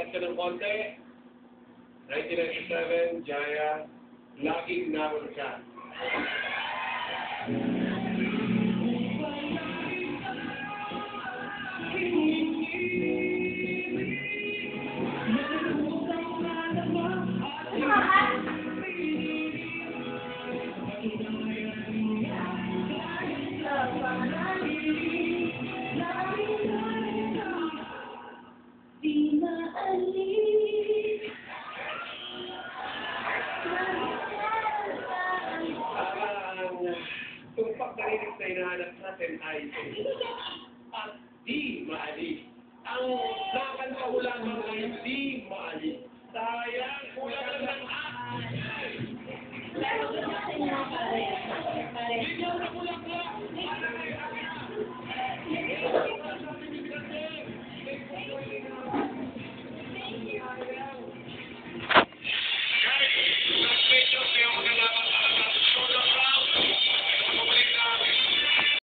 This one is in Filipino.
Angat ka ng konti. 1997, Jaya, laging naroon ka. Tumpak na lyrics na hinahanap natin ay at di maalis. Ang nakakanta ko lamang ay di maalis. Sayang, kulang lang ng